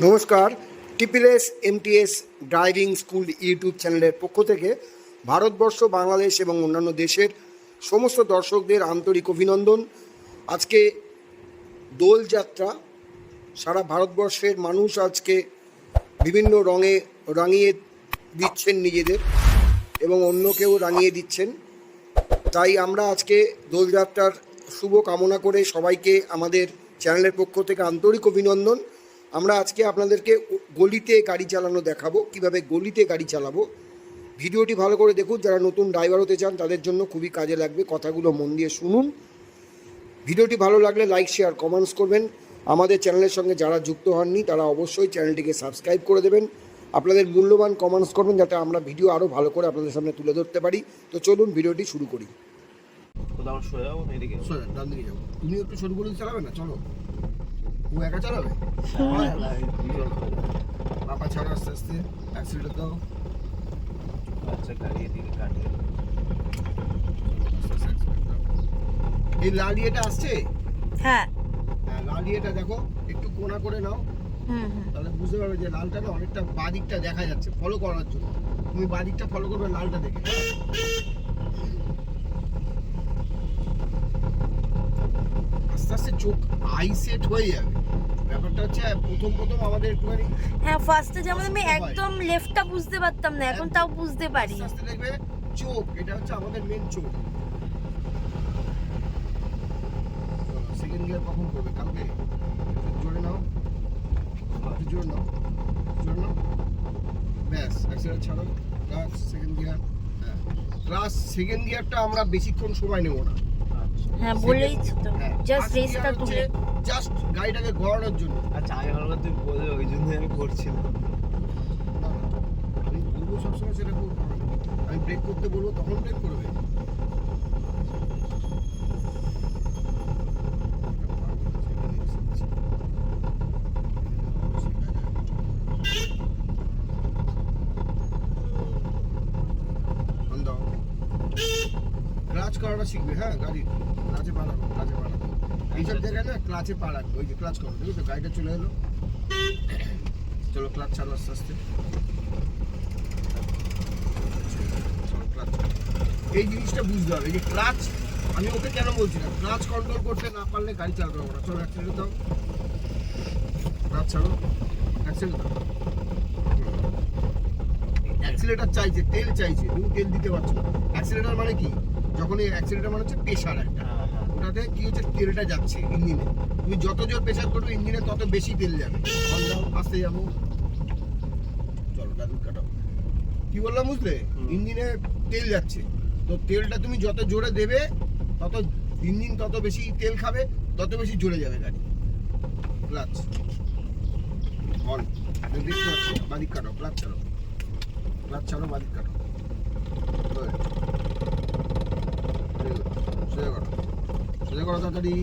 নমস্কার, TPS MTS driving school YouTube চ্যানেলের পক্ষ থেকে ভারতবর্ষ, বাংলাদেশ এবং অন্যান্য দেশের সমস্ত দর্শকদের আন্তরিক অভিনন্দন। আজকে দোলযাত্রা, সারা ভারতবর্ষের মানুষ আজকে বিভিন্ন রঙে রাঙিয়ে দিচ্ছেন নিজেদের এবং অন্যকেও রাঙিয়ে দিচ্ছেন। তাই আমরা আজকে দোলযাত্রার শুভ কামনা করে সবাইকে আমাদের চ্যানেলের পক্ষ থেকে আন্তরিক অভিনন্দন। আমরা আজকে আপনাদেরকে গলিতে গাড়ি চালানো দেখাবো, কিভাবে গলিতে গাড়ি চালাবো। ভিডিওটি ভালো করে দেখুন, যারা নতুন ড্রাইভার হতে চান তাদের জন্য খুবই কাজে লাগবে। কথাগুলো মন দিয়ে শুনুন। ভিডিওটি ভালো লাগলে লাইক, শেয়ার, কমেন্টস করবেন। আমাদের চ্যানেলের সঙ্গে যারা যুক্ত হননি তারা অবশ্যই চ্যানেলটিকে সাবস্ক্রাইব করে দেবেন। আপনাদের মূল্যবান কমেন্টস করবেন যাতে আমরা ভিডিও আরও ভালো করে আপনাদের সামনে তুলে ধরতে পারি। তো চলুন ভিডিওটি শুরু করি। তুমি একটু শুরু করে চালাবে না? চলো, ও একা চালাবে? বাবা ছাড়ো, আস্তে আস্তে অ্যাক্সিডেন্ট দাও। এই লাল ইয়েটা আসছে। হ্যাঁ, লাল ইয়েটা দেখো, একটু কোনা করে নাও, তাহলে বুঝতে পারবে যে লালটা না অনেকটা বাদিকটা দেখা যাচ্ছে। ফলো করার জন্য তুমি বাদিকটা ফলো করবে লালটা দেখে। আস্তে আস্তে চোখ আই সেট হয়ে যাবে। ব্যাপারটা হচ্ছে প্রথম আমাদের একটুখানি, হ্যাঁ, ফার্স্টে যেমন আমি একদম লেফটটা বুঝতে পারতাম না, এখন তাও বুঝতে পারি। আস্তে দেখবে চোখ, এটা হচ্ছে আমাদের মেন চোখ। সেকেন্ড গিয়ার কখন করবে? কালকে। জোরে নাও, জোরে নাও, জোরে নাও, ব্যাস। অ্যাক্সিলারেটর ছাড়ো, ক্লাচ সেকেন্ড গিয়ার। হ্যাঁ, ক্লাচ সেকেন্ড গিয়ারটা আমরা বেশিক্ষণ সময় নেব না। হ্যাঁ, বলেই তো, জাস্ট রেসটা তুলে, জাস্ট গাড়িটাকে ঘোরানোর জন্য। আচ্ছা, আমি ভাবলাম তুই বলবে, ওই জন্যই আমি করছিলাম। আমি বলবো সবসময় সেটা করবো, আমি ব্রেক করতে বলবো তখন ব্রেক করবে। ক্লাচ করাটা শিখবে। হ্যাঁ, গাড়ি ক্লাচে পা রাখো, ক্লাচে পা রাখো। এইসব জায়গায় না ক্লাচে পা রাখবে। ওই যে ক্লাচ করো, দেখো তো গাড়িটা চলে এলো। চলো ক্লাচ ছাড়ো আস্তে আস্তে। চলো ক্লাচ। এই জিনিসটা বুঝতে হবে, এই যে ক্লাচ, আমি ওকে কেন বলছিলাম, ক্লাচ কন্ট্রোল করতে না পারলে গাড়ি চালাতে পারবো না। চলো অ্যাক্সিলেটর দাও, ক্লাচ ছাড়ো, অ্যাক্সিলেটর দাও। অ্যাক্সিলেটর চাইছে, তেল চাইছে, তুমি তেল দিতে পারছো না। অ্যাক্সিলেটর মানে কি? যখন এই অ্যাক্সিলেটর মানে হচ্ছে প্রেশার একটা, ওটাতে কি হচ্ছে, তেলটা যাচ্ছে ইঞ্জিনে। তুমি যত জোর প্রেশার করবে ইঞ্জিনে তত বেশি তেল যাবে। আস্তে যাবো, চলো দাদুর কাটাও। কি বললাম বুঝলে? ইঞ্জিনে তেল যাচ্ছে, তো তেলটা তুমি যত জোরে দেবে তত ইঞ্জিন তত বেশি তেল খাবে, তত বেশি জোরে যাবে গাড়ি। ক্লাচ অন, দেখতে পাচ্ছি, বাদিক কাটো, ক্লাচ ছাড়ো, ক্লাচ ছাড়ো, বাদিক কাটো, সোজা করো, সোজা করো তাড়াতাড়ি।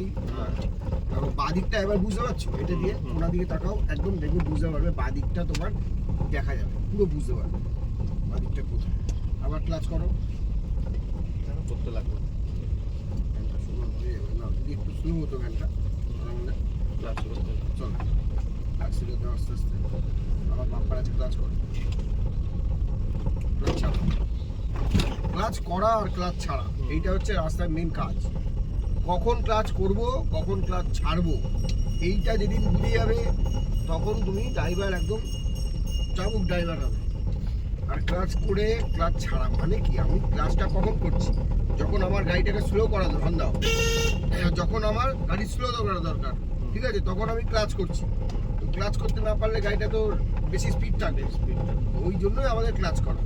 বাদিকটা এবার বুঝতে পারছো? এটা দিয়ে ওনার দিকে তাকাও, একদম দেখবে, বুঝতে পারবে বাদিকটা তোমার দেখা যাবে, পুরো বুঝতে পারবে বাদিকটা কোথায়। আবার ক্লাচ করো, করতে লাগবে। ফ্যানটা সুন্দর হয়ে যাবে না, যদি একটু স্লো হতো ফ্যানটা। ক্লাস করতে চলো অ্যাক্সিলেটর দাও আস্তে আস্তে। আবার বাম্পার আছে, ক্লাচ করো, ক্লাচ ছাড়ো। ক্লাচ করা আর ক্লাচ ছাড়া, এইটা হচ্ছে রাস্তার মেন কাজ। কখন ক্লাচ করব, কখন ক্লাচ ছাড়বো, এইটা যেদিন বুঝে যাবে তখন তুমি ড্রাইভার, একদম চাবুক ড্রাইভার হবে। আর ক্লাচ করে ক্লাচ ছাড়া মানে কি, আমি ক্লাচটা কখন করছি? যখন আমার গাড়িটাকে স্লো করা দরকার, দাও, যখন আমার গাড়ি স্লো করা দরকার, ঠিক আছে, তখন আমি ক্লাচ করছি। তো ক্লাচ করতে না পারলে গাড়িটা তো বেশি স্পিড থাকবে, ওই জন্যই আমাদের ক্লাচ করা।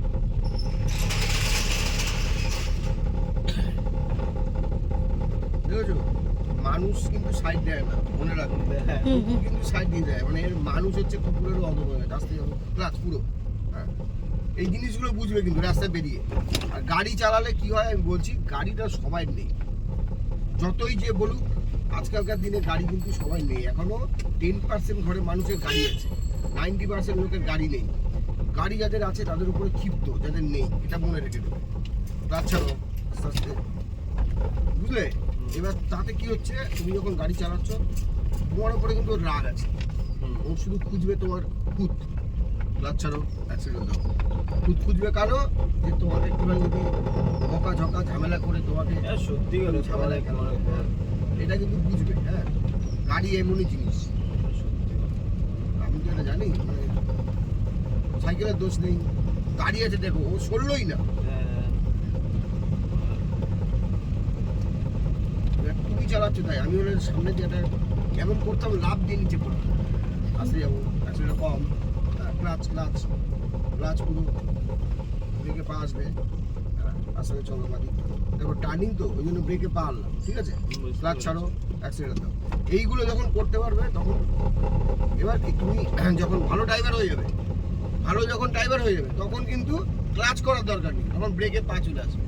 দেখেছো, মানুষ কিন্তু সাইড দেয় না, মনে রাখবে, কুকুর কিন্তু সাইড দিয়ে দেয়। মানে এর মানুষ হচ্ছে কুকুরেরও অধময়, রাস্তায় যাবো ক্লাচ পুরো। হ্যাঁ, এই জিনিসগুলো বুঝবে কিন্তু রাস্তায় বেরিয়ে। আর গাড়ি চালালে কি হয় আমি বলছি, গাড়িটা সবাই নেই, যতই যে বলুক, আজকালকার দিনে গাড়ি কিন্তু সবাই নেই। এখনো 10% ঘরে মানুষের গাড়ি আছে, 90% লোকের গাড়ি নেই। গাড়ি যাদের আছে তাদের উপরে ক্ষিপ্ত, যাদের নেই, এটা মনে রেখে দেবে। ক্লাচ ছাড়ো আস্তে আস্তে, বুঝলে? এবার তাতে কি হচ্ছে, তুমি যখন গাড়ি চালাচ্ছ তোমার উপরে কিন্তু রাগ আছে, হুম। ও শুধু খুঁজবে তোমার খুঁত, ক্লাচ ছাড়ো, অ্যাক্সিডেন্ট দাও। খুঁত খুঁজবে কারো যে তোমাকে একটুখানি যদি বকা ঝকা ঝামেলা করে তোমাকে সত্যি করে ঝামেলা কেন এটা কিন্তু বুঝবে। হ্যাঁ, গাড়ি এমনই জিনিস, আমি তো এটা জানি। মানে সাইকেলের দোষ নেই, গাড়ি আছে দেখো, ও সরলই না। এবার তুমি চালাচ্ছ তাই আমি ওর সামনে দিয়ে একটা কেমন করতাম, লাভ দিয়ে নিচে পড়তাম, আসতে যাবো, অ্যাক্সিডেন্ট কম, ক্লাচ ক্লাচ ক্লাচ পুরো, ব্রেকে পা আসবে, আসলে চলো বাড়ি। দেখো টার্নিং তো, ওই জন্য ব্রেকে পা আনলাম, ঠিক আছে, ক্লাচ ছাড়ো, অ্যাক্সিডেন্ট দাও। এইগুলো যখন করতে পারবে তখন এবার কি তুমি যখন ভালো ড্রাইভার হয়ে যাবে, ভালো যখন ড্রাইভার হয়ে যাবে তখন কিন্তু ক্লাচ করার দরকার নেই, তখন ব্রেকে পা চলে আসবে,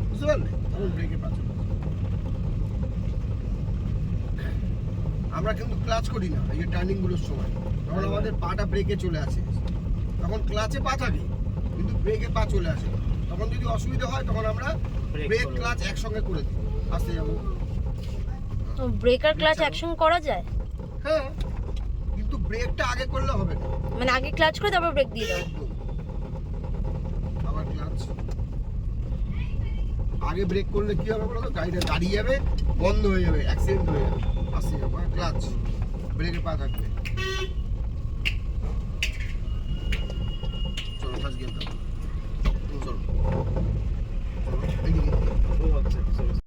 বুঝতে পারলে, তখন ব্রেকে পা চলে আসবে। আমরা কিন্তু ক্লাচ করি না এই যে টার্নিং গুলোর সময়, তখন আমাদের পাটা ব্রেকে চলে আসে, তখন ক্লাচে পা থাকে কিন্তু ব্রেকে পা চলে আসে। তখন যদি অসুবিধা হয় তখন আমরা ব্রেক ক্লাচ একসঙ্গে করে দিই, আসতে যাবো। ব্রেক আর ক্লাচ একসঙ্গে করা যায়? হ্যাঁ, কিন্তু ব্রেকটা আগে করলে হবে না, মানে আগে ক্লাচ করে তারপর ব্রেক দিয়ে দাও? একদম। আবার ক্লাচ আগে ব্রেক করলে কি হবে বলো তো, গাড়িটা দাঁড়িয়ে যাবে, বন্ধ হয়ে যাবে, অ্যাক্সিডেন্ট হয়ে যাবে, আসতে যাবো। ক্লাচ ব্রেকে পা থাকবে। চলো ফার্স্ট গিয়ার দাও, চলো চলো এইদিকে। ও আচ্ছা